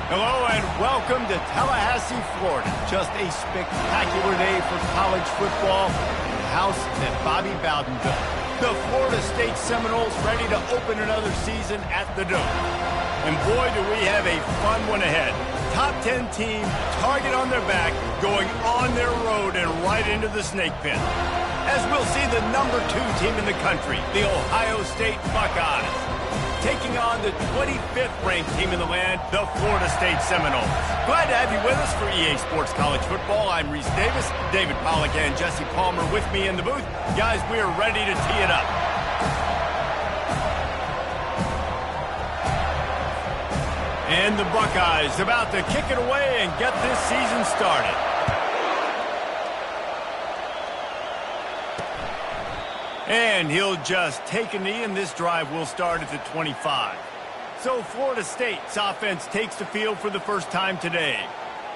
Hello and welcome to Tallahassee, Florida. Just a spectacular day for college football in the house that Bobby Bowden built. The Florida State Seminoles ready to open another season at the Dome. And boy, do we have a fun one ahead. Top 10 team, target on their back, going on their road and right into the snake pit. As we'll see the number 2 team in the country, the Ohio State Buckeyes, taking on the 25th ranked team in the land, the Florida State Seminoles. Glad to have you with us for EA Sports College Football. I'm Reese Davis, David Pollack and Jesse Palmer with me in the booth. Guys, we are ready to tee it up. And the Buckeyes about to kick it away and get this season started. And he'll just take a knee, and this drive will start at the 25. So Florida State's offense takes the field for the first time today.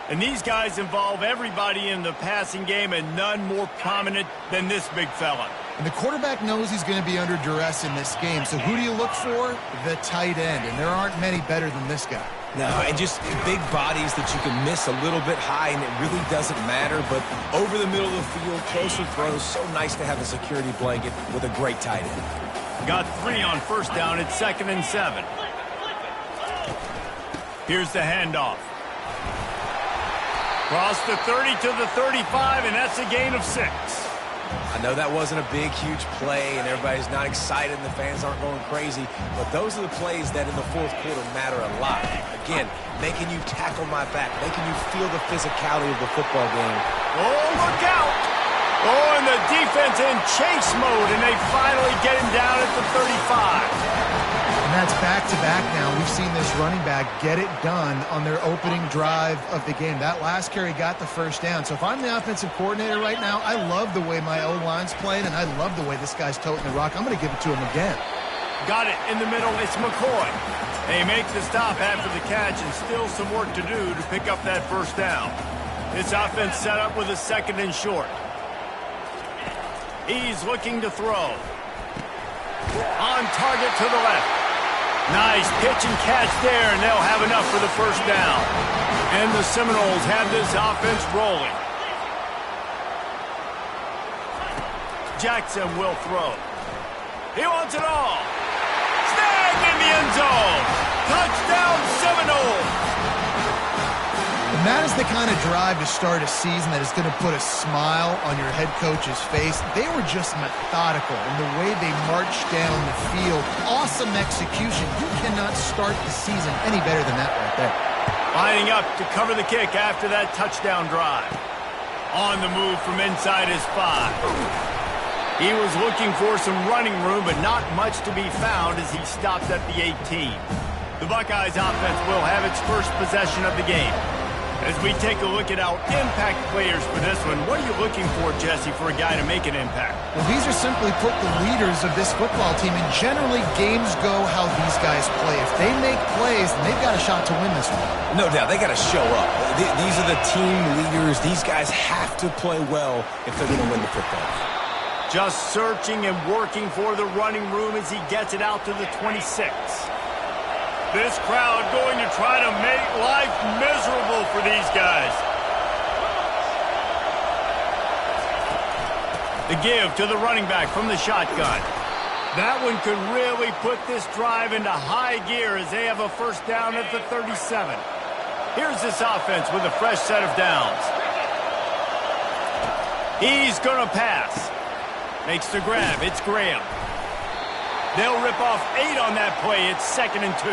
And these guys involve everybody in the passing game, and none more prominent than this big fella. And the quarterback knows he's going to be under duress in this game. So who do you look for? The tight end. And there aren't many better than this guy. No, and just big bodies that you can miss a little bit high, and it really doesn't matter. But over the middle of the field, closer throws, so nice to have a security blanket with a great tight end. Got 3 on first down at 2nd and 7. Here's the handoff. Cross the 30 to the 35, and that's a gain of 6. I know that wasn't a big, huge play, and everybody's not excited, and the fans aren't going crazy, but those are the plays that in the fourth quarter matter a lot. Again, making you tackle my back, making you feel the physicality of the football game. Oh, look out! Oh, and the defense in chase mode, and they finally get him down at the 35. And that's back-to-back now. We've seen this running back get it done on their opening drive of the game. That last carry got the first down. So if I'm the offensive coordinator right now, I love the way my O-line's playing, and I love the way this guy's toting the rock. I'm going to give it to him again. Got it in the middle. It's McCoy. They make the stop after the catch, and still some work to do to pick up that first down. This offense set up with a 2nd and short. He's looking to throw. On target to the left. Nice pitch and catch there, and they'll have enough for the first down. And the Seminoles have this offense rolling. Jackson will throw. He wants it all. Snagged in the end zone. Touchdown, Seminoles. And that is the kind of drive to start a season that is going to put a smile on your head coach's face. They were just methodical in the way they marched down the field. Awesome execution. You cannot start the season any better than that right there. Lining up to cover the kick after that touchdown drive. On the move from inside his 5. He was looking for some running room, but not much to be found as he stopped at the 18. The Buckeyes offense will have its first possession of the game. As we take a look at our impact players for this one, what are you looking for, Jesse, for a guy to make an impact? Well, these are simply put the leaders of this football team, and generally games go how these guys play. If they make plays, then they've got a shot to win this one. No doubt, they got to show up. These are the team leaders. These guys have to play well if they're going to win the football. Just searching and working for the running room as he gets it out to the 26. This crowd going to try to make life miserable for these guys. The give to the running back from the shotgun. That one could really put this drive into high gear as they have a first down at the 37. Here's this offense with a fresh set of downs. He's going to pass. Makes the grab. It's Graham. They'll rip off 8 on that play. It's 2nd and 2.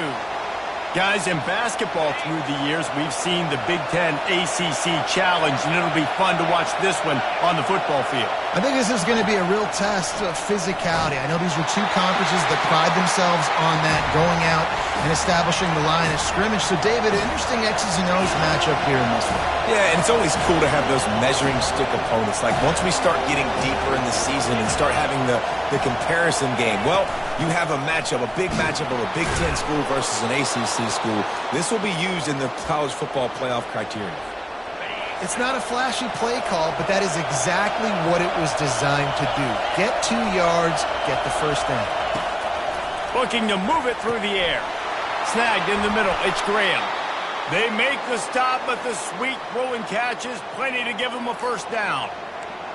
Guys, in basketball through the years, we've seen the Big Ten ACC Challenge, and it'll be fun to watch this one on the football field. I think this is going to be a real test of physicality. I know these were 2 conferences that pride themselves on that, going out and establishing the line of scrimmage. So, David, interesting X's and O's matchup here in this one. Yeah, and it's always cool to have those measuring stick opponents. Like, once we start getting deeper in the season and start having the comparison game, well, you have a matchup, a big matchup of a Big Ten school versus an ACC school. This will be used in the college football playoff criteria. It's not a flashy play call, but that is exactly what it was designed to do. Get 2 yards, get the first down. Looking to move it through the air. Snagged in the middle. It's Graham. They make the stop, but the sweet throwing catch is plenty to give them a first down.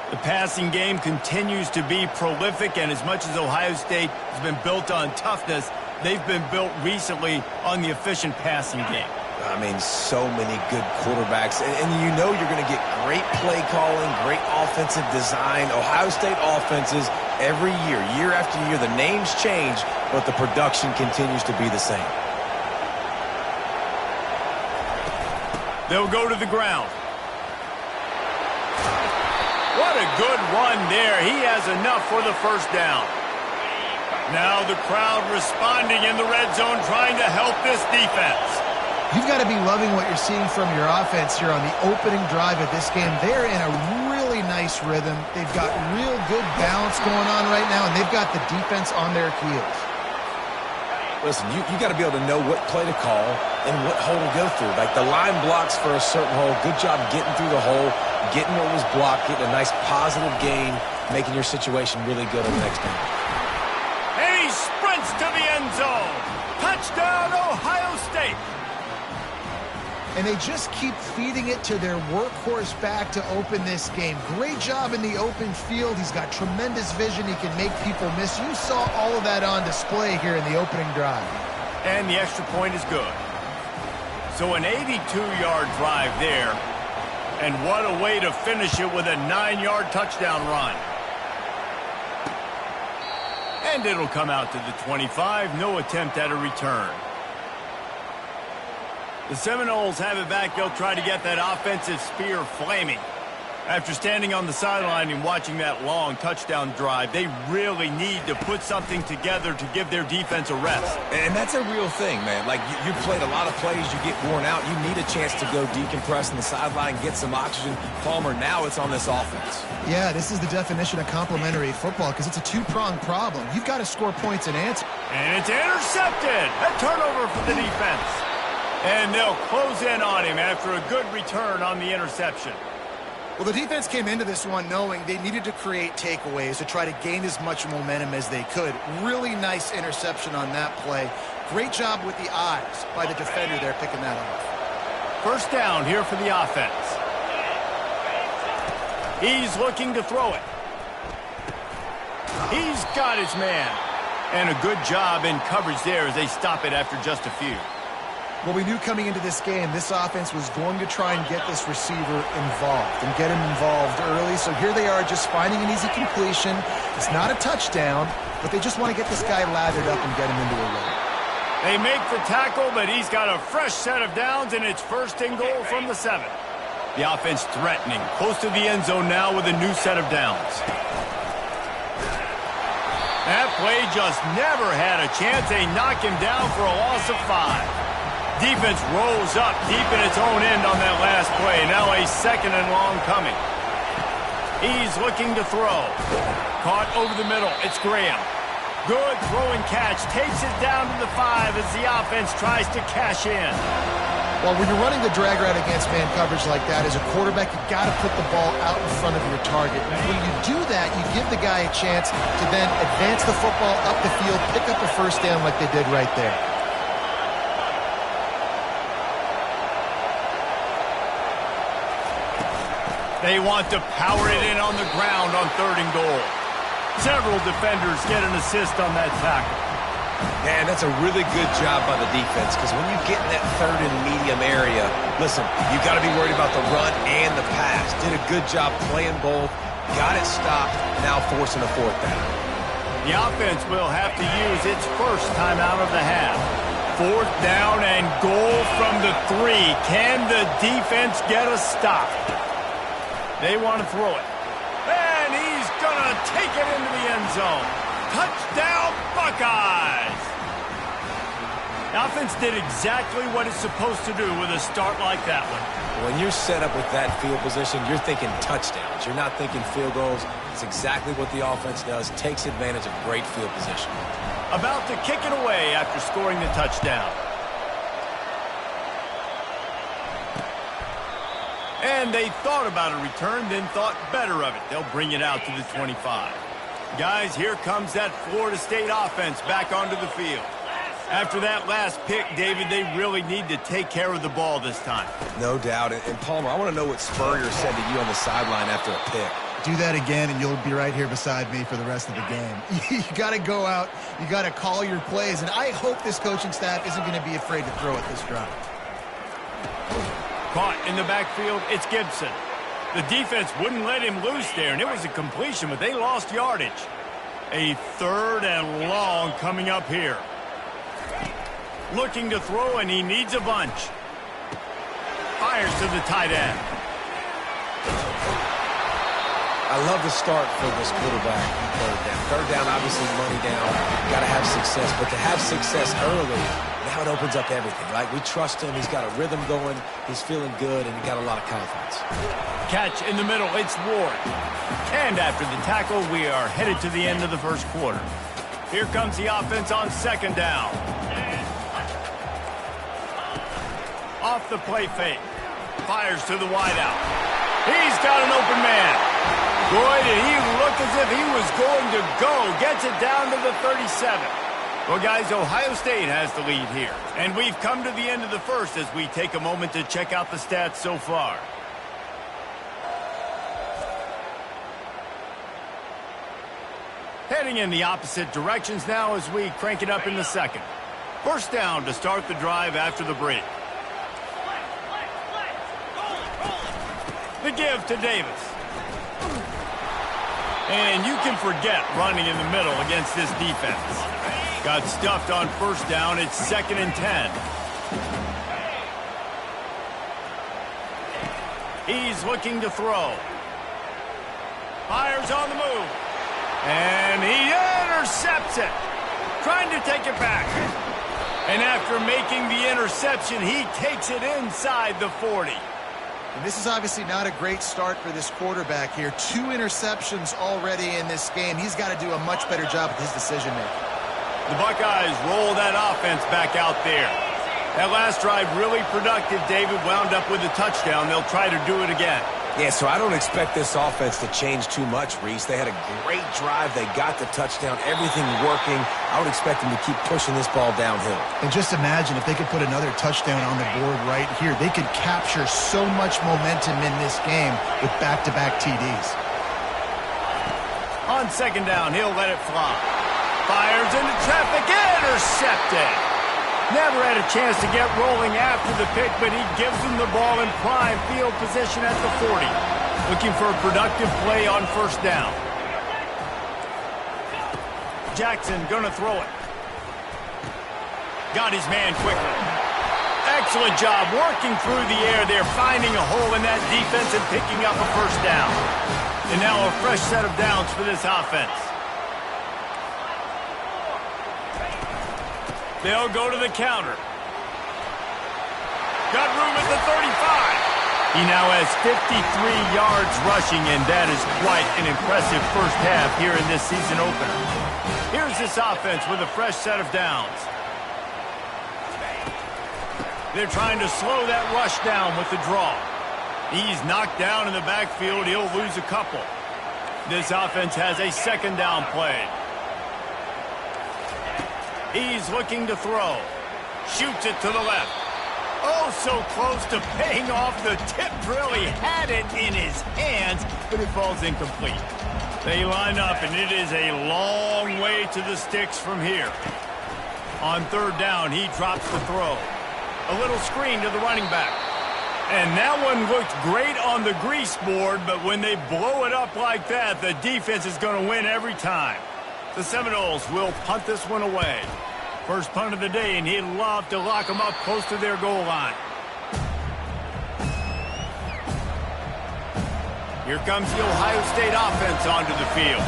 The passing game continues to be prolific, and as much as Ohio State has been built on toughness, they've been built recently on the efficient passing game. I mean, so many good quarterbacks, and you know you're going to get great play calling, great offensive design. Ohio State offenses every year, year after year, the names change, but the production continues to be the same. They'll go to the ground. What a good run there. He has enough for the first down. Now the crowd responding in the red zone, trying to help this defense. You've got to be loving what you're seeing from your offense here on the opening drive of this game. They're in a really nice rhythm. They've got real good balance going on right now, and they've got the defense on their heels. Listen, you got to be able to know what play to call and what hole to go through. Like the line blocks for a certain hole. Good job getting through the hole, getting what was blocked, getting a nice positive gain, making your situation really good on the next game. And he sprints to the end zone. Touchdown, Ohio State. And they just keep feeding it to their workhorse back to open this game. Great job in the open field. He's got tremendous vision. He can make people miss. You saw all of that on display here in the opening drive. And the extra point is good. So an 82-yard drive there. And what a way to finish it with a 9-yard touchdown run. And it'll come out to the 25. No attempt at a return. The Seminoles have it back. They'll try to get that offensive spear flaming. After standing on the sideline and watching that long touchdown drive, they really need to put something together to give their defense a rest. And that's a real thing, man. Like, you played a lot of plays, you get worn out, you need a chance to go decompress on the sideline, get some oxygen. Palmer, now it's on this offense. Yeah, this is the definition of complementary football because it's a two-pronged problem. You've got to score points and answer. And it's intercepted. A turnover for the defense. And they'll close in on him after a good return on the interception. Well, the defense came into this one knowing they needed to create takeaways to try to gain as much momentum as they could. Really nice interception on that play. Great job with the eyes by the defender there picking that off. First down here for the offense. He's looking to throw it. He's got his man. And a good job in coverage there as they stop it after just a few. Well, we knew coming into this game, this offense was going to try and get this receiver involved and get him involved early. So here they are just finding an easy completion. It's not a touchdown, but they just want to get this guy lathered up and get him into a run. They make the tackle, but he's got a fresh set of downs, and it's first and goal from the 7. The offense threatening, close to the end zone now with a new set of downs. That play just never had a chance. They knock him down for a loss of 5. Defense rolls up deep in its own end on that last play. Now a second and long coming. He's looking to throw. Caught over the middle. It's Graham. Good throwing catch. Takes it down to the 5 as the offense tries to cash in. Well, when you're running the drag route against man coverage like that, as a quarterback, you've got to put the ball out in front of your target. When you do that, you give the guy a chance to then advance the football up the field, pick up a first down like they did right there. They want to power it in on the ground on 3rd and goal. Several defenders get an assist on that tackle. Man, that's a really good job by the defense because when you get in that 3rd and medium area, listen, you got to be worried about the run and the pass. Did a good job playing both, got it stopped, now forcing a 4th down. The offense will have to use its first timeout of the half. 4th down and goal from the 3. Can the defense get a stop? They want to throw it. And he's going to take it into the end zone. Touchdown, Buckeyes! The offense did exactly what it's supposed to do with a start like that one. When you're set up with that field position, you're thinking touchdowns. You're not thinking field goals. It's exactly what the offense does. Takes advantage of great field position. About to kick it away after scoring the touchdown. And they thought about a return, then thought better of it. They'll bring it out to the 25. Guys, here comes that Florida State offense back onto the field. After that last pick, David, they really need to take care of the ball this time. No doubt. And Palmer, I want to know what Spurrier said to you on the sideline after a pick. Do that again, and you'll be right here beside me for the rest of the game. You got to go out. You got to call your plays, and I hope this coaching staff isn't going to be afraid to throw it this drive. Caught in the backfield, it's Gibson. The defense wouldn't let him loose there, and it was a completion, but they lost yardage. A 3rd and long coming up here. Looking to throw, and he needs a bunch. Fires to the tight end. I love the start for this quarterback. Third down, obviously money down. Got to have success, but to have success early, now it opens up everything, right? We trust him. He's got a rhythm going. He's feeling good, and he got a lot of confidence. Catch in the middle. It's Ward. And after the tackle, we are headed to the end of the first quarter. Here comes the offense on 2nd down. Off the play fake. Fires to the wideout. He's got an open man. Boy, did he look as if he was going to go. Gets it down to the 37. Well, guys, Ohio State has the lead here. And we've come to the end of the first as we take a moment to check out the stats so far. Heading in the opposite directions now as we crank it up in the second. First down to start the drive after the break. The give to Davis. And you can forget running in the middle against this defense. Got stuffed on first down. It's 2nd and 10. He's looking to throw. Fires on the move. And he intercepts it. Trying to take it back. And after making the interception, he takes it inside the 40. And this is obviously not a great start for this quarterback here. 2 interceptions already in this game. He's got to do a much better job with his decision-making. The Buckeyes roll that offense back out there. That last drive really productive. David wound up with a touchdown. They'll try to do it again. Yeah, so I don't expect this offense to change too much, Reese. They had a great drive. They got the touchdown. Everything working. I would expect them to keep pushing this ball downhill. And just imagine if they could put another touchdown on the board right here. They could capture so much momentum in this game with back-to-back TDs. On 2nd down, he'll let it fly. Fires into traffic. Intercepted. Never had a chance to get rolling after the pick, but he gives them the ball in prime field position at the 40. Looking for a productive play on first down. Jackson gonna throw it. Got his man quickly. Excellent job working through the air there, finding a hole in that defense and picking up a first down. And now a fresh set of downs for this offense. They'll go to the counter. Got room at the 35. He now has 53 yards rushing, and that is quite an impressive first half here in this season opener. Here's this offense with a fresh set of downs. They're trying to slow that rush down with the draw. He's knocked down in the backfield. He'll lose a couple. This offense has a 2nd down play. He's looking to throw. Shoots it to the left. Oh, so close to paying off the tip drill. He had it in his hands, but it falls incomplete. They line up, and it is a long way to the sticks from here. On 3rd down, he drops the throw. A little screen to the running back. And that one looked great on the grease board, but when they blow it up like that, the defense is going to win every time. The Seminoles will punt this one away. First punt of the day, and he'd love to lock them up close to their goal line. Here comes the Ohio State offense onto the field.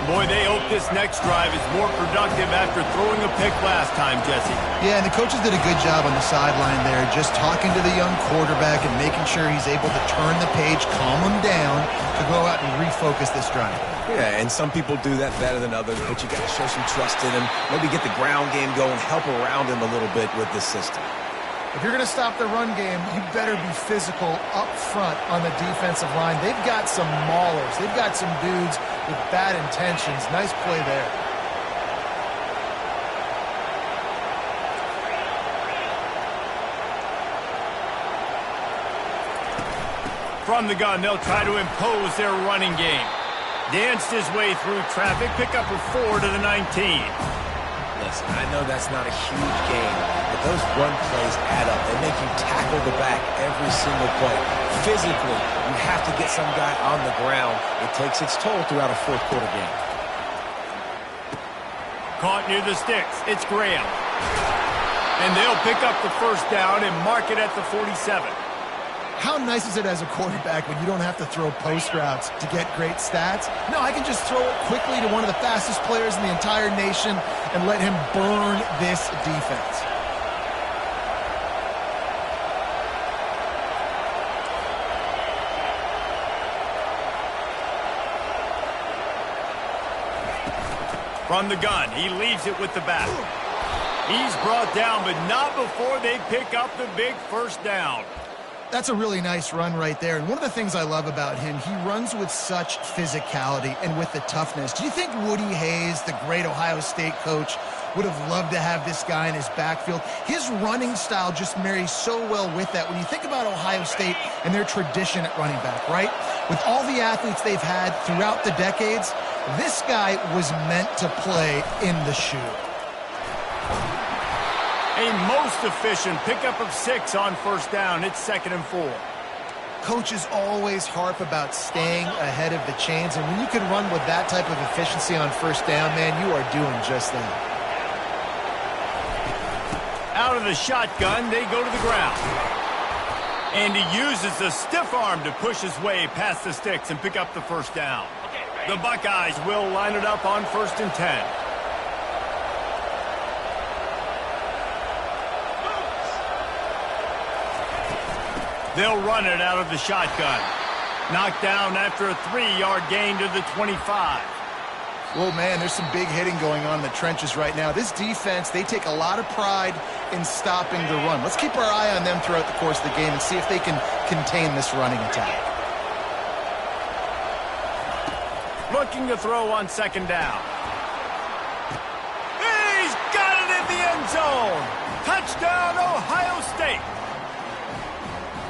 Boy, they hope this next drive is more productive after throwing a pick last time, Jesse. Yeah, and the coaches did a good job on the sideline there, just talking to the young quarterback and making sure he's able to turn the page, calm him down, to go out and refocus this drive. Yeah, and some people do that better than others, but you got to show some trust in him, maybe get the ground game going, help around him a little bit with this system. If you're going to stop the run game, you better be physical up front on the defensive line. They've got some maulers. They've got some dudes with bad intentions. Nice play there. From the gun, they'll try to impose their running game. Danced his way through traffic, pick up a 4 to the 19. Listen, I know that's not a huge game, but those run plays add up. They make you tackle the back every single play. Physically, you have to get some guy on the ground. It takes its toll throughout a fourth-quarter game. Caught near the sticks. It's Graham. And they'll pick up the first down and mark it at the 47. How nice is it as a quarterback when you don't have to throw post routes to get great stats? No, I can just throw it quickly to one of the fastest players in the entire nation and let him burn this defense. From the gun, he leaves it with the back. He's brought down, but not before they pick up the big first down. That's a really nice run right there. And one of the things I love about him, he runs with such physicality and with the toughness. Do you think Woody Hayes, the great Ohio State coach, would have loved to have this guy in his backfield? His running style just marries so well with that. When you think about Ohio State and their tradition at running back, right? With all the athletes they've had throughout the decades, this guy was meant to play in the shoe. A most efficient pickup of 6 on first down. It's 2nd and 4. Coaches always harp about staying ahead of the chains, and when you can run with that type of efficiency on first down, man, you are doing just that. Out of the shotgun, they go to the ground. And he uses the stiff arm to push his way past the sticks and pick up the first down. The Buckeyes will line it up on 1st and 10. They'll run it out of the shotgun. Knocked down after a 3-yard gain to the 25. Well, man, there's some big hitting going on in the trenches right now. This defense, they take a lot of pride in stopping the run. Let's keep our eye on them throughout the course of the game and see if they can contain this running attack. Looking to throw on 2nd down. He's got it in the end zone. Touchdown, Ohio State.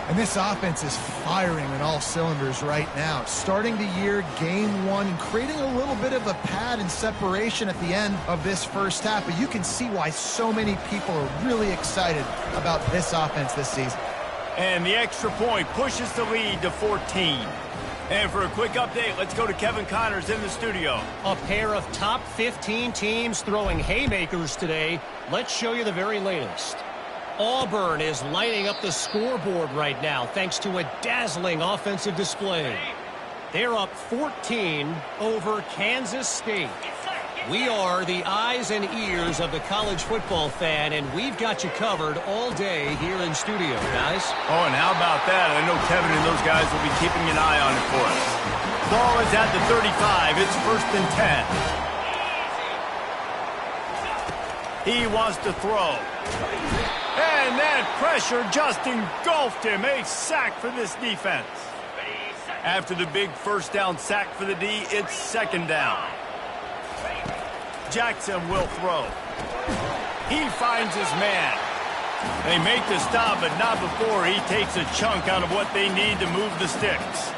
And this offense is firing on all cylinders right now. Starting the year, game 1, and creating a little bit of a pad and separation at the end of this first half. But you can see why so many people are really excited about this offense this season. And the extra point pushes the lead to 14. And for a quick update, let's go to Kevin Connors in the studio. A pair of top 15 teams throwing haymakers today. Let's show you the very latest. Auburn is lighting up the scoreboard right now thanks to a dazzling offensive display. They're up 14 over Kansas State. We are the eyes and ears of the college football fan, and we've got you covered all day here in studio, guys. Oh, and how about that? I know Kevin and those guys will be keeping an eye on it for us. Ball is at the 35. It's 1st and 10. He wants to throw. And that pressure just engulfed him. A sack for this defense. After the big first down sack for the D, it's 2nd down. Jackson will throw. He finds his man. They make the stop, but not before he takes a chunk out of what they need to move the sticks.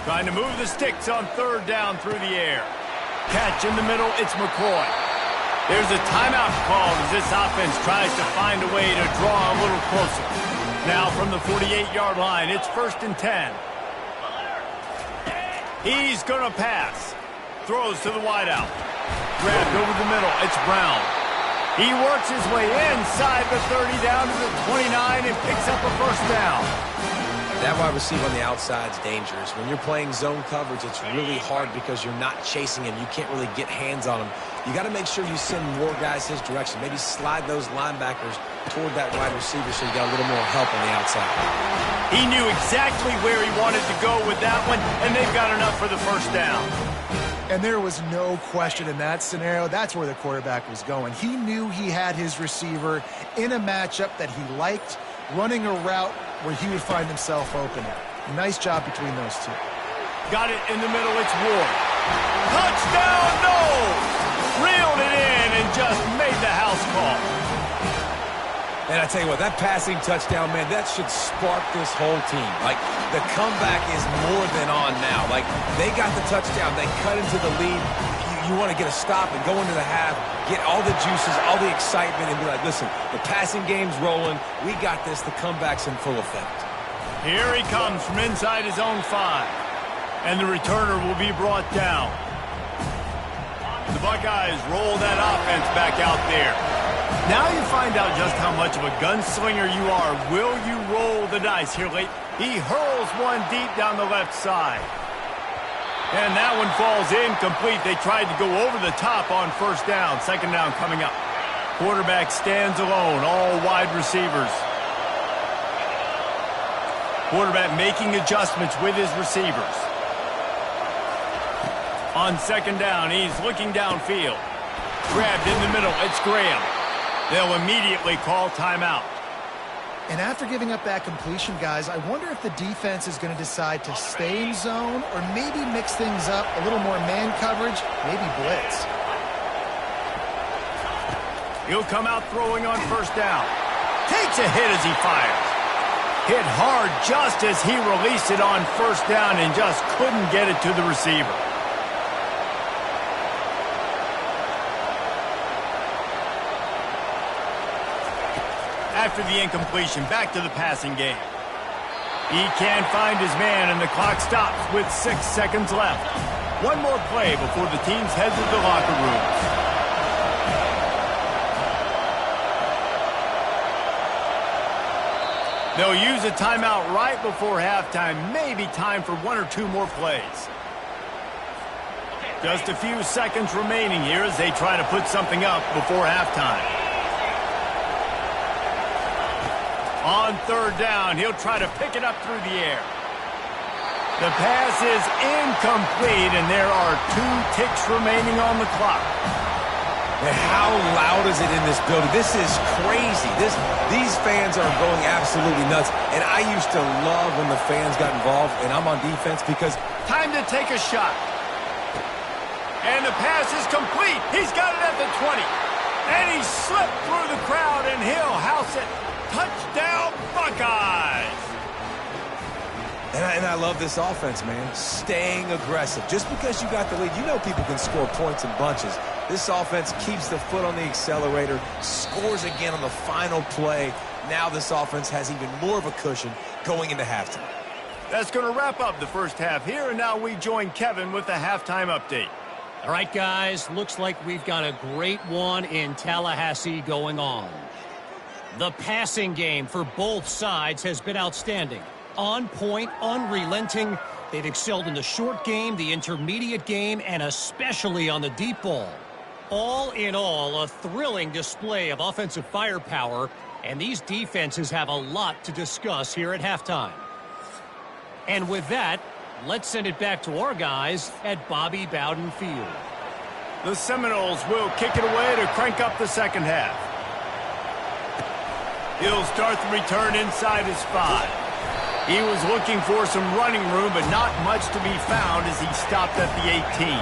Trying to move the sticks on 3rd down through the air. Catch in the middle, it's McCoy. There's a timeout called as this offense tries to find a way to draw a little closer. Now from the 48-yard line, it's 1st and 10. He's going to pass. Throws to the wideout. Grabbed over the middle, it's Brown. He works his way inside the 30 down to the 29 and picks up a first down. That wide receiver on the outside is dangerous. When you're playing zone coverage, it's really hard because you're not chasing him. You can't really get hands on him. You got to make sure you send more guys his direction. Maybe slide those linebackers toward that wide receiver so you got a little more help on the outside. He knew exactly where he wanted to go with that one, and they've got enough for the first down. And there was no question in that scenario. That's where the quarterback was going. He knew he had his receiver in a matchup that he liked, running a route where he would find himself open. Nice job between those two. Got it in the middle, it's Ward. Touchdown, no! Reeled it in and just made the house call. And I tell you what, that passing touchdown, man, that should spark this whole team. Like, the comeback is more than on now. Like, they got the touchdown. They cut into the lead. You want to get a stop and go into the half, get all the juices, all the excitement, and be like, listen, the passing game's rolling. We got this. The comeback's in full effect. Here he comes from inside his own 5. And the returner will be brought down. The Buckeyes roll that offense back out there. Now you find out just how much of a gunslinger you are. Will you roll the dice here late? He hurls one deep down the left side. And that one falls incomplete. They tried to go over the top on first down. Second down coming up. Quarterback stands alone, all wide receivers. Quarterback making adjustments with his receivers. On second down, he's looking downfield. Grabbed in the middle, it's Graham. They'll immediately call timeout. And after giving up that completion, guys, I wonder if the defense is going to decide to stay in zone or maybe mix things up, a little more man coverage, maybe blitz. He'll come out throwing on first down. Takes a hit as he fires. Hit hard just as he released it on first down and just couldn't get it to the receiver. After the incompletion, back to the passing game. He can't find his man, and the clock stops with 6 seconds left. One more play before the teams head to the locker rooms. They'll use a timeout right before halftime. Maybe time for 1 or 2 more plays. Just a few seconds remaining here as they try to put something up before halftime. On third down, he'll try to pick it up through the air. The pass is incomplete, and there are 2 ticks remaining on the clock. And how loud is it in this building? This is crazy. These fans are going absolutely nuts. And I used to love when the fans got involved, and I'm on defense because... Time to take a shot. And the pass is complete. He's got it at the 20. And he slipped through the crowd, and he'll house it. Touchdown, Buckeyes! And I love this offense, man. Staying aggressive. Just because you got the lead, you know people can score points in bunches. This offense keeps the foot on the accelerator, scores again on the final play. Now this offense has even more of a cushion going into halftime. That's going to wrap up the first half here, and now we join Kevin with the halftime update. All right, guys, looks like we've got a great one in Tallahassee going on. The passing game for both sides has been outstanding. On point, unrelenting. They've excelled in the short game, the intermediate game, and especially on the deep ball. All in all, a thrilling display of offensive firepower, and these defenses have a lot to discuss here at halftime. And with that, let's send it back to our guys at Bobby Bowden Field. The Seminoles will kick it away to crank up the second half. He'll start the return inside his 5. He was looking for some running room, but not much to be found as he stopped at the 18.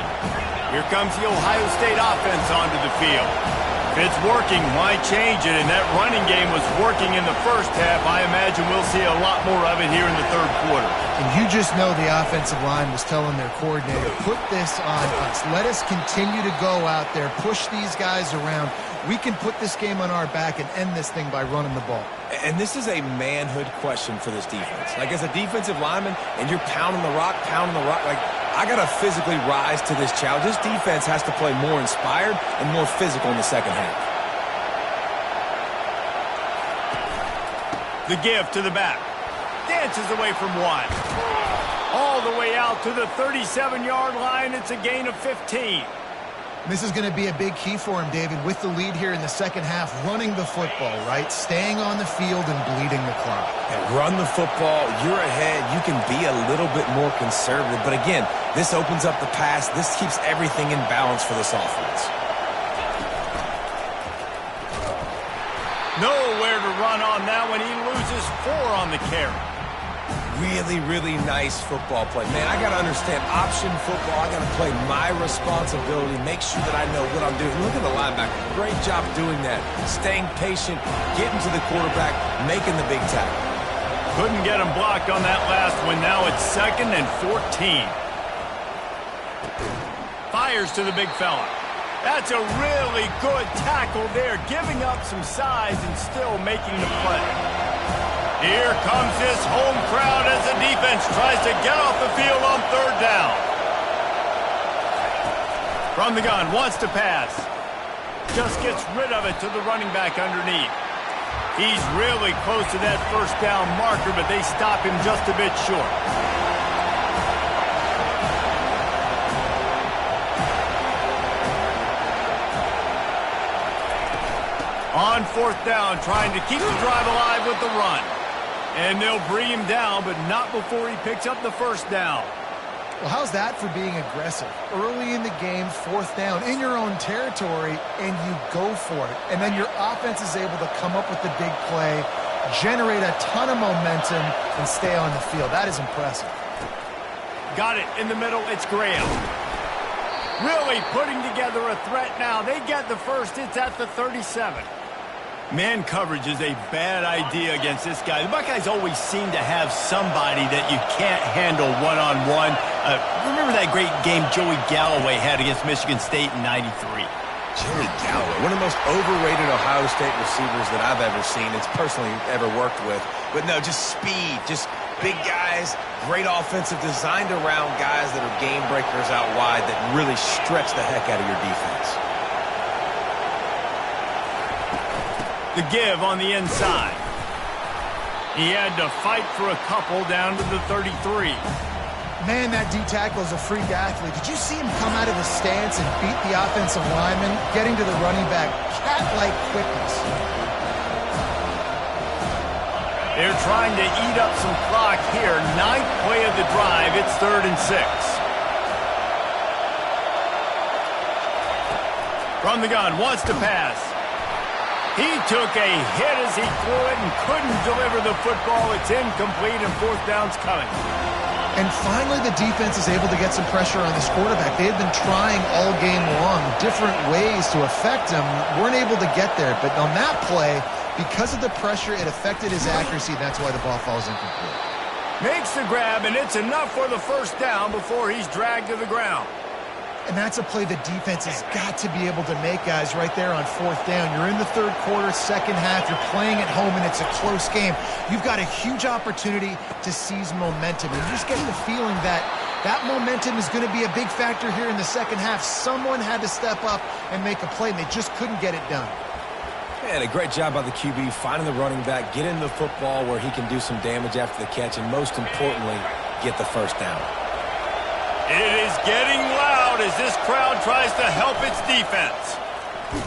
Here comes the Ohio State offense onto the field. If it's working, why change it? And that running game was working in the first half. I imagine we'll see a lot more of it here in the third quarter. And you just know the offensive line was telling their coordinator, put this on us. Let us continue to go out there, push these guys around. We can put this game on our back and end this thing by running the ball. And this is a manhood question for this defense. Like, as a defensive lineman, and you're pounding the rock, like, I got to physically rise to this challenge. This defense has to play more inspired and more physical in the second half. The give to the back. Dances away from 1. All the way out to the 37-yard line. It's a gain of 15. This is going to be a big key for him, David, with the lead here in the second half, running the football, right? Staying on the field and bleeding the clock. And run the football, you're ahead, you can be a little bit more conservative. But again, this opens up the pass. This keeps everything in balance for this offense. Nowhere to run on that one. He loses 4 on the carry. really, really nice football play. Man, I got to understand option football. I got to play my responsibility, make sure that I know what I'm doing. Look at the linebacker. Great job doing that. Staying patient, getting to the quarterback, making the big tackle. Couldn't get him blocked on that last one. Now it's 2nd and 14. Fires to the big fella. That's a really good tackle there, giving up some size and still making the play. Here comes this home crowd as the defense tries to get off the field on 3rd down. From the gun, wants to pass. Just gets rid of it to the running back underneath. He's really close to that 1st down marker, but they stop him just a bit short. On 4th down, trying to keep the drive alive with the run. And they'll bring him down, but not before he picks up the 1st down. Well, how's that for being aggressive? Early in the game, 4th down, in your own territory, and you go for it. And then your offense is able to come up with the big play, generate a ton of momentum, and stay on the field. That is impressive. Got it in the middle. It's Graham. Really putting together a threat now. They get the 1st. It's at the 37. Man coverage is a bad idea against this guy. The Buckeyes always seem to have somebody that you can't handle one-on-one. Remember that great game Joey Galloway had against Michigan State in '93? Joey Galloway, one of the most overrated Ohio State receivers that I've ever seen. It's personally ever worked with. But no, just speed, just big guys, great offensive designed around guys that are game breakers out wide that really stretch the heck out of your defense. The give on the inside. He had to fight for a couple down to the 33. Man, that D tackle is a freak athlete. Did you see him come out of the stance and beat the offensive lineman, getting to the running back? Cat-like quickness. They're trying to eat up some clock here. 9th play of the drive. It's 3rd and 6. From the gun, wants to pass. He took a hit as he threw it and couldn't deliver the football. It's incomplete, and 4th down's coming. And finally, the defense is able to get some pressure on this quarterback. They had been trying all game long, different ways to affect him. Weren't able to get there. But on that play, because of the pressure, it affected his accuracy. That's why the ball falls incomplete. Makes the grab, and it's enough for the 1st down before he's dragged to the ground. And that's a play the defense has got to be able to make, guys, right there on 4th down. You're in the 3rd quarter, 2nd half. You're playing at home, and it's a close game. You've got a huge opportunity to seize momentum. And you just get the feeling that that momentum is going to be a big factor here in the 2nd half. Someone had to step up and make a play, and they just couldn't get it done. Man, a great job by the QB, finding the running back, getting the football where he can do some damage after the catch, and most importantly, get the 1st down. It is getting loud as this crowd tries to help its defense.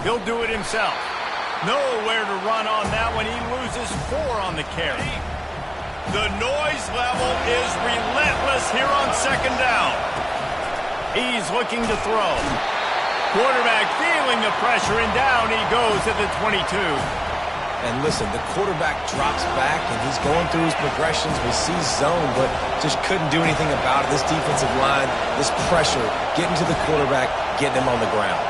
He'll do it himself. Nowhere to run on that one. He loses 4 on the carry. The noise level is relentless here on 2nd down. He's looking to throw. Quarterback feeling the pressure, and down he goes at the 22. And listen, the quarterback drops back, and he's going through his progressions. We see zone, but just couldn't do anything about it. This defensive line, this pressure, getting to the quarterback, getting him on the ground.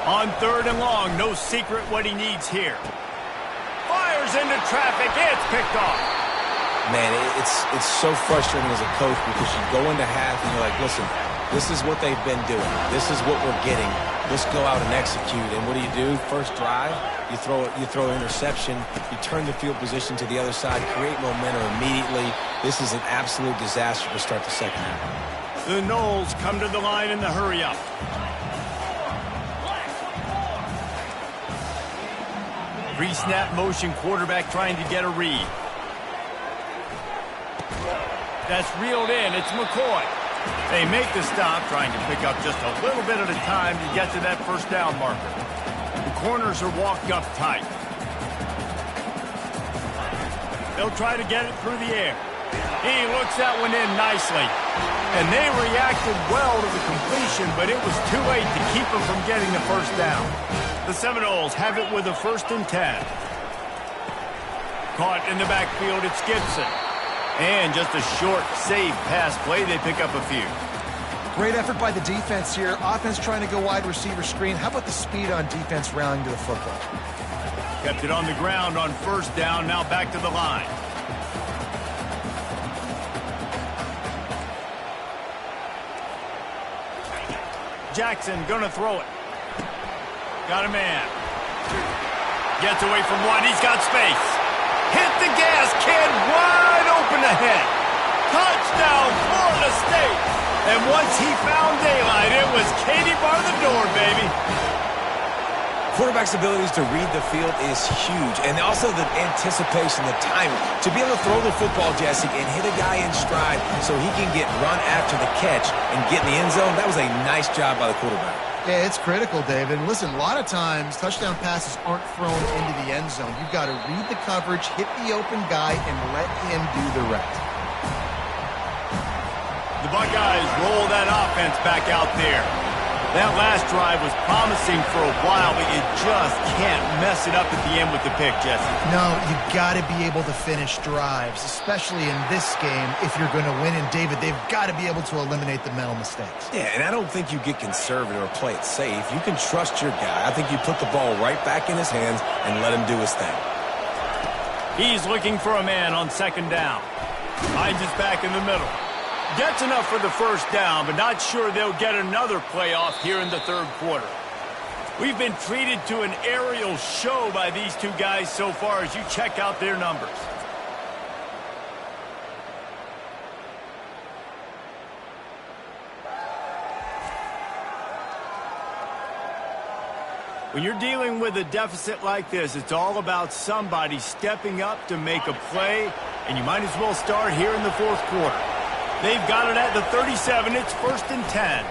On 3rd and long, no secret what he needs here. Fires into traffic. It's picked off. Man, it's so frustrating as a coach because you go into half and you're like, listen, this is what they've been doing. This is what we're getting. Let's go out and execute. And what do? First drive, you throw an interception, you turn the field position to the other side, create momentum immediately. This is an absolute disaster to start the 2nd half. The Noles come to the line in the hurry-up. Pre-snap motion, quarterback trying to get a read. That's reeled in. It's McCoy. They make the stop, trying to pick up just a little bit at a time to get to that 1st down marker. The corners are walked up tight. They'll try to get it through the air. He looks that one in nicely. And they reacted well to the completion, but it was too late to keep them from getting the first down. The Seminoles have it with a 1st and 10. Caught in the backfield, it's Gibson. And just a short, safe pass play, they pick up a few. Great effort by the defense here. Offense trying to go wide receiver screen. How about the speed on defense rallying to the football? Kept it on the ground on 1st down, now back to the line. Jackson gonna throw it. Got a man. Gets away from one, he's got space. Hit the gas, kid, wide open ahead. Touchdown, Florida State. And once he found daylight, it was Katie bar the door, baby. Quarterback's abilities to read the field is huge, and also the anticipation, the timing. To be able to throw the football, Jesse, and hit a guy in stride so he can get run after the catch and get in the end zone, that was a nice job by the quarterback. Yeah, it's critical, David. And listen, a lot of times, touchdown passes aren't thrown into the end zone. You've got to read the coverage, hit the open guy, and let him do the rest. The Buckeyes roll that offense back out there. That last drive was promising for a while, but you just can't mess it up at the end with the pick, Jesse. No, you've got to be able to finish drives, especially in this game if you're going to win. And, David, they've got to be able to eliminate the mental mistakes. Yeah, and I don't think you get conservative or play it safe. You can trust your guy. I think you put the ball right back in his hands and let him do his thing. He's looking for a man on 2nd down. Finds his back in the middle. Gets enough for the 1st down, but not sure they'll get another playoff here in the 3rd quarter. We've been treated to an aerial show by these two guys so far as you check out their numbers. When you're dealing with a deficit like this, it's all about somebody stepping up to make a play, and you might as well start here in the 4th quarter. They've got it at the 37. It's 1st and 10.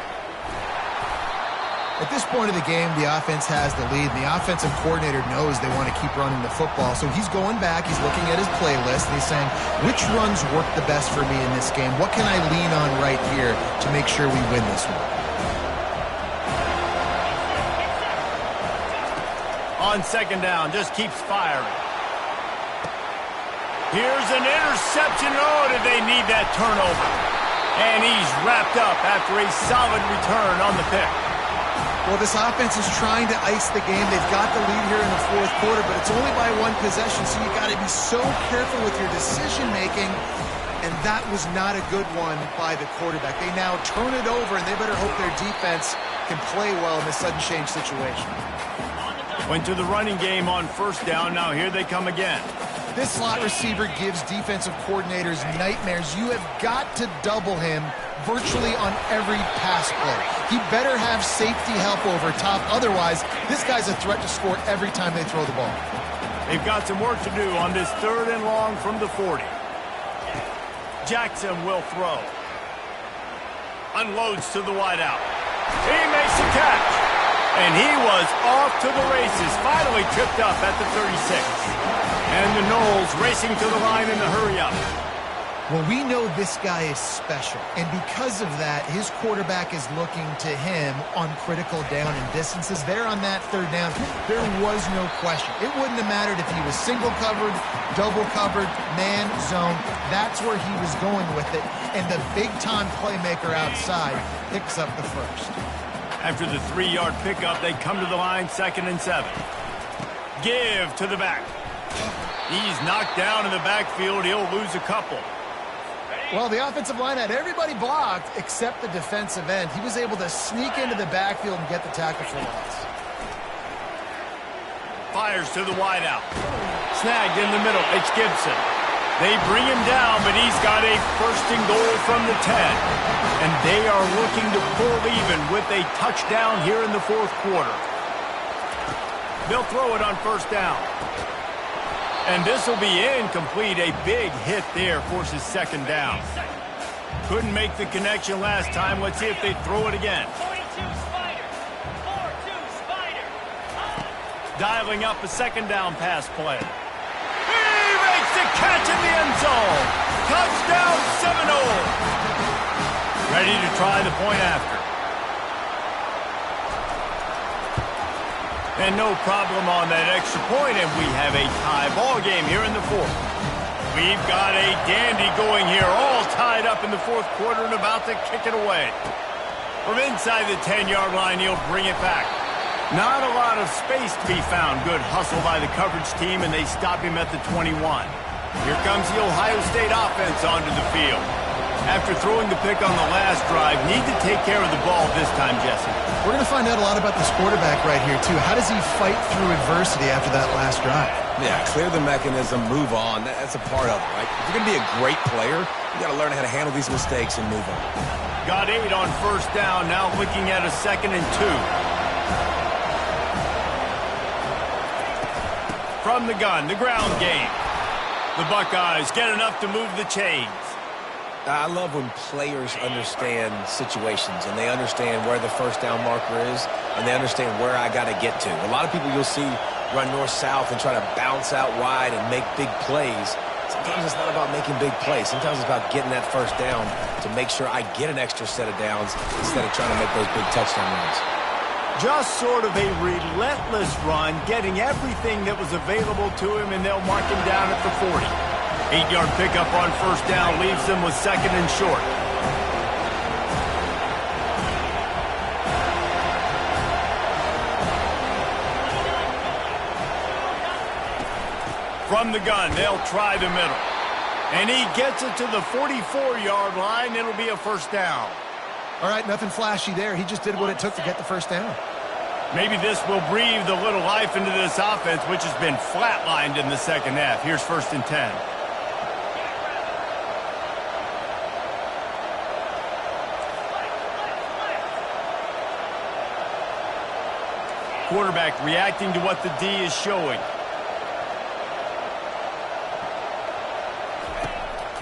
At this point of the game, the offense has the lead. And the offensive coordinator knows they want to keep running the football. So he's going back. He's looking at his playlist. And he's saying, which runs work the best for me in this game? What can I lean on right here to make sure we win this one? On 2nd down, just keeps firing. Here's an interception. Oh, did they need that turnover? And he's wrapped up after a solid return on the pick. Well, this offense is trying to ice the game. They've got the lead here in the 4th quarter, but it's only by 1 possession, so you got to be so careful with your decision-making, and that was not a good one by the quarterback. They now turn it over, and they better hope their defense can play well in this sudden change situation. Went to the running game on 1st down. Now here they come again. This slot receiver gives defensive coordinators nightmares. You have got to double him virtually on every pass play. He better have safety help over top. Otherwise, this guy's a threat to score every time they throw the ball. They've got some work to do on this 3rd and long from the 40. Jackson will throw. Unloads to the wideout. He makes the catch. And he was off to the races. Finally tripped up at the 36. And the Noles racing to the line in the hurry-up. Well, we know this guy is special. And because of that, his quarterback is looking to him on critical down and distances. There on that 3rd down, there was no question. It wouldn't have mattered if he was single covered, double covered, man, zone. That's where he was going with it. And the big-time playmaker outside picks up the 1st. After the 3-yard pickup, they come to the line 2nd and 7. Give to the back. He's knocked down in the backfield. He'll lose a couple. Well, the offensive line had everybody blocked except the defensive end. He was able to sneak into the backfield and get the tackle for loss. Fires to the wideout. Snagged in the middle. It's Gibson. They bring him down, but he's got a 1st and goal from the 10. And they are looking to pull even with a touchdown here in the 4th quarter. They'll throw it on 1st down. And this will be incomplete. A big hit there forces 2nd down. Couldn't make the connection last time. Let's see if they throw it again. Dialing up a 2nd down pass play. He makes the catch in the end zone. Touchdown Seminoles! Ready to try the point after. And no problem on that extra point, and we have a tie ball game here in the fourth. We've got a dandy going here, all tied up in the fourth quarter and about to kick it away. From inside the 10-yard line, he'll bring it back. Not a lot of space to be found. Good hustle by the coverage team, and they stop him at the 21. Here comes the Ohio State offense onto the field. After throwing the pick on the last drive, need to take care of the ball this time, Jesse. We're going to find out a lot about this quarterback right here, too. How does he fight through adversity after that last drive? Yeah, clear the mechanism, move on. That's a part of it, right? If you're going to be a great player, you got to learn how to handle these mistakes and move on. Got 8 on first down, now looking at a 2nd and 2. From the gun, the ground game. The Buckeyes get enough to move the chains. I love when players understand situations and they understand where the first down marker is and they understand where I got to get to. A lot of people you'll see run north-south and try to bounce out wide and make big plays. Sometimes it's not about making big plays. Sometimes it's about getting that first down to make sure I get an extra set of downs instead of trying to make those big touchdown runs. Just sort of a relentless run, getting everything that was available to him, and they'll mark him down at the 40. 8-yard pickup on first down leaves them with 2nd and short. From the gun, they'll try the middle. And he gets it to the 44-yard line. It'll be a first down. All right, nothing flashy there. He just did what it took to get the first down. Maybe this will breathe a little life into this offense, which has been flatlined in the second half. Here's 1st and 10. Quarterback reacting to what the D is showing.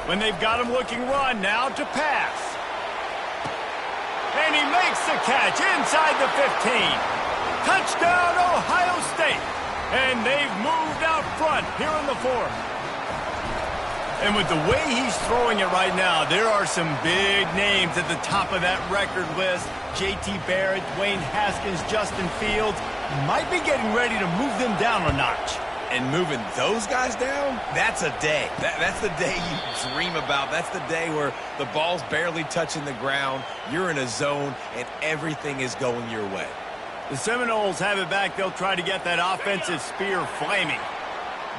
When they've got him looking run, now to pass. And he makes the catch inside the 15. Touchdown, Ohio State. And they've moved out front here in the fourth. And with the way he's throwing it right now, there are some big names at the top of that record list. J.T. Barrett, Dwayne Haskins, Justin Fields might be getting ready to move them down a notch. And moving those guys down, that's a day. That's the day you dream about. That's the day where the ball's barely touching the ground, you're in a zone, and everything is going your way. The Seminoles have it back. They'll try to get that offensive spear flaming.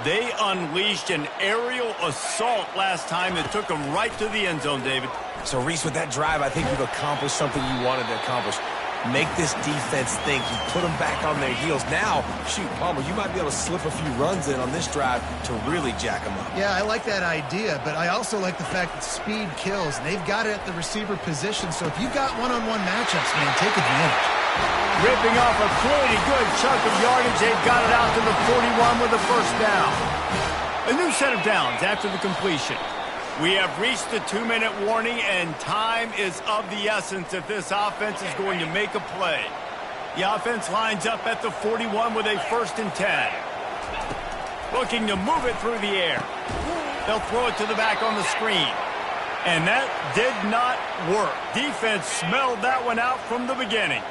They unleashed an aerial assault last time that took them right to the end zone, David. So, Reese, with that drive, I think you've accomplished something you wanted to accomplish. Make this defense think. You put them back on their heels. Now, shoot, Palmer, you might be able to slip a few runs in on this drive to really jack them up. Yeah, I like that idea, but I also like the fact that speed kills, and they've got it at the receiver position. So if you've got one-on-one matchups, man, take advantage. Ripping off a pretty good chunk of yardage. They've got it out to the 41 with a first down. A new set of downs after the completion. We have reached the 2-minute warning, and time is of the essence if this offense is going to make a play. The offense lines up at the 41 with a 1st and 10. Looking to move it through the air. They'll throw it to the back on the screen. And that did not work. Defense smelled that one out from the beginning.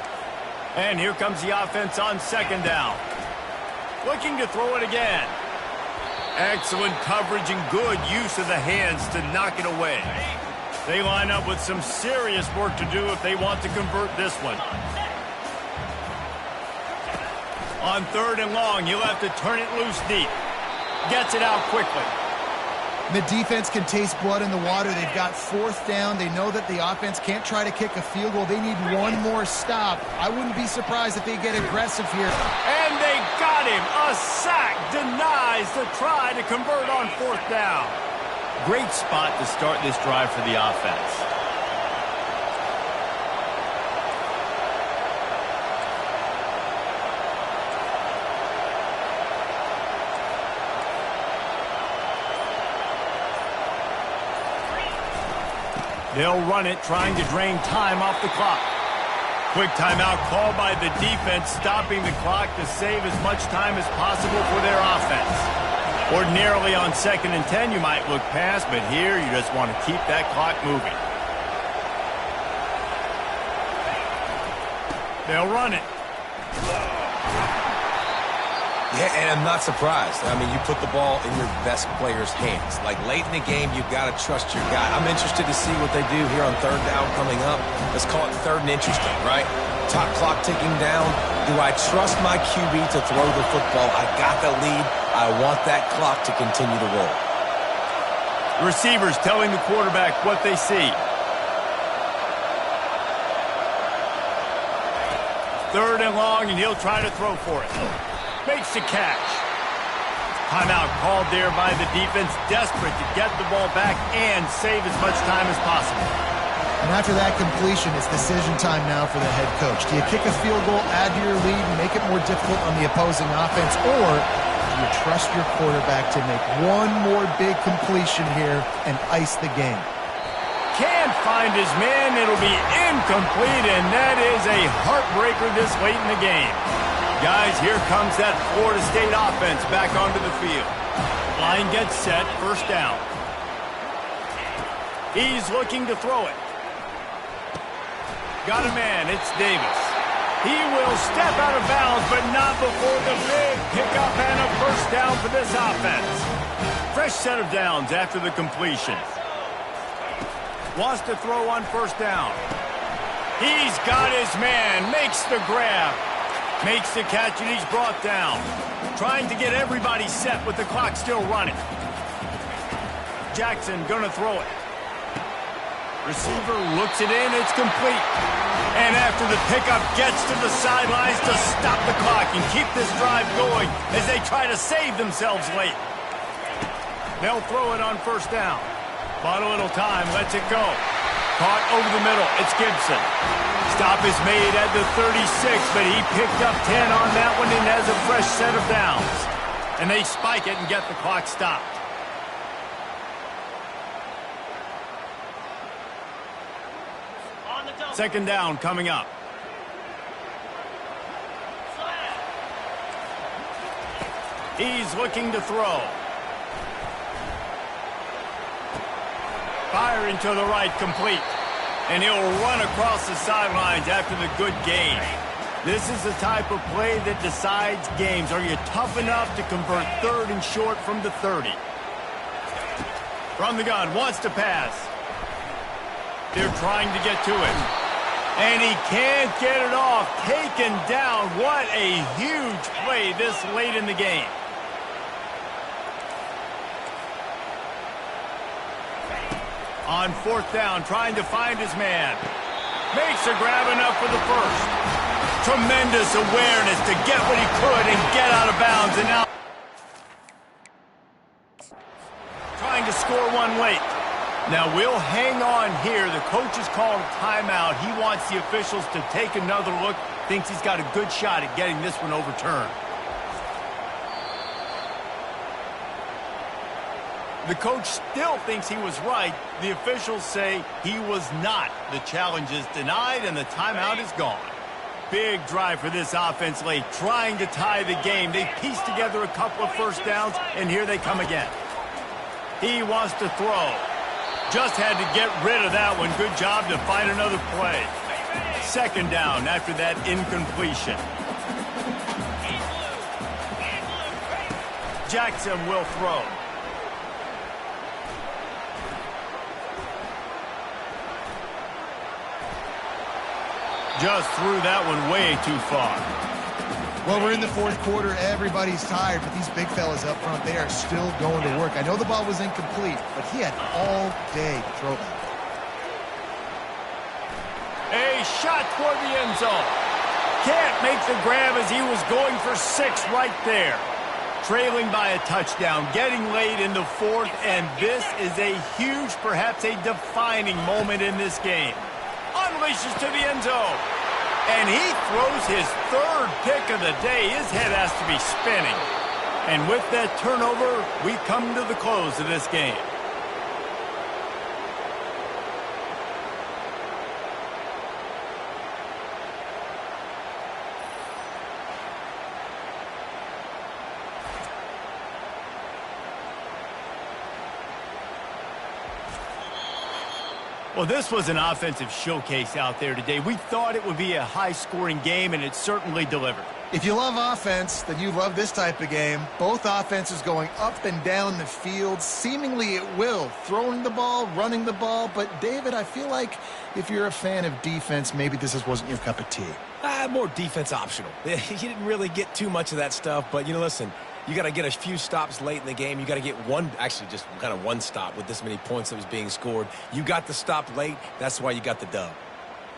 And here comes the offense on 2nd down. Looking to throw it again. Excellent coverage and good use of the hands to knock it away. They line up with some serious work to do if they want to convert this one. On 3rd and long, he'll have to turn it loose deep. Gets it out quickly. The defense can taste blood in the water. They've got 4th down. They know that the offense can't try to kick a field goal. They need one more stop. I wouldn't be surprised if they get aggressive here. And they got him. A sack denies the try to convert on 4th down. Great spot to start this drive for the offense. They'll run it, trying to drain time off the clock. Quick timeout called by the defense, stopping the clock to save as much time as possible for their offense. Ordinarily on 2nd and 10, you might look past, but here you just want to keep that clock moving. They'll run it. Yeah, and I'm not surprised. I mean, you put the ball in your best player's hands. Like, late in the game, you've got to trust your guy. I'm interested to see what they do here on 3rd down coming up. Let's call it 3rd and interesting, right? Top clock ticking down. Do I trust my QB to throw the football? I got the lead. I want that clock to continue to roll. The receivers telling the quarterback what they see. 3rd and long, and he'll try to throw for it. Makes the catch. Timeout called there by the defense, desperate to get the ball back and save as much time as possible. And after that completion, it's decision time now for the head coach. Do you kick a field goal, add to your lead, and make it more difficult on the opposing offense, or do you trust your quarterback to make one more big completion here and ice the game? Can't find his man. It'll be incomplete, and that is a heartbreaker this late in the game. Guys, here comes that Florida State offense back onto the field. Line gets set, 1st down. He's looking to throw it. Got a man, it's Davis. He will step out of bounds, but not before the big pickup and a 1st down for this offense. Fresh set of downs after the completion. Wants to throw on 1st down. He's got his man, makes the grab. Makes the catch, and he's brought down. Trying to get everybody set with the clock still running. Jackson gonna throw it. Receiver looks it in, it's complete. And after the pickup, gets to the sidelines to stop the clock and keep this drive going as they try to save themselves late. They'll throw it on 1st down. Bought a little time, lets it go. Caught over the middle, it's Gibson. Stop is made at the 36, but he picked up 10 on that one and has a fresh set of downs. And they spike it and get the clock stopped. Second down coming up. He's looking to throw. Firing to the right, complete. And he'll run across the sidelines after the good gain. This is the type of play that decides games. Are you tough enough to convert 3rd and short from the 30? From the gun, wants to pass. They're trying to get to it. And he can't get it off. Taken down. What a huge play this late in the game. On 4th down, trying to find his man. Makes a grab enough for the 1st. Tremendous awareness to get what he could and get out of bounds. And now trying to score one late. Now we'll hang on here. The coach has called a timeout. He wants the officials to take another look. Thinks he's got a good shot at getting this one overturned. The coach still thinks he was right. The officials say he was not. The challenge is denied and the timeout is gone. Big drive for this offense late, trying to tie the game. They pieced together a couple of 1st downs, and here they come again. He wants to throw. Just had to get rid of that one. Good job to find another play. 2nd down after that incompletion. Jackson will throw. Just threw that one way too far. Well, we're in the 4th quarter. Everybody's tired, but these big fellas up front, they are still going to work. I know the ball was incomplete, but he had all day to throw that. A shot toward the end zone. Can't make the grab as he was going for 6 right there. Trailing by a touchdown, getting late in the 4th, and this is a huge, perhaps a defining moment in this game. Unleashes to the end zone. And he throws his 3rd pick of the day. His head has to be spinning. And with that turnover, we come to the close of this game. Well, this was an offensive showcase out there today. We thought it would be a high-scoring game, and it certainly delivered. If you love offense, then you love this type of game. Both offenses going up and down the field, seemingly at will, throwing the ball, running the ball. But, David, I feel like if you're a fan of defense, maybe this wasn't your cup of tea. More defense optional. He didn't really get too much of that stuff, but, listen, you got to get a few stops late in the game. You got to get just kind of one stop with this many points that was being scored. You got the stop late. That's why you got the dub.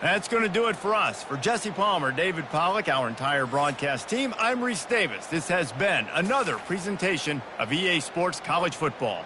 That's going to do it for us. For Jesse Palmer, David Pollack, our entire broadcast team, I'm Reese Davis. This has been another presentation of EA Sports College Football.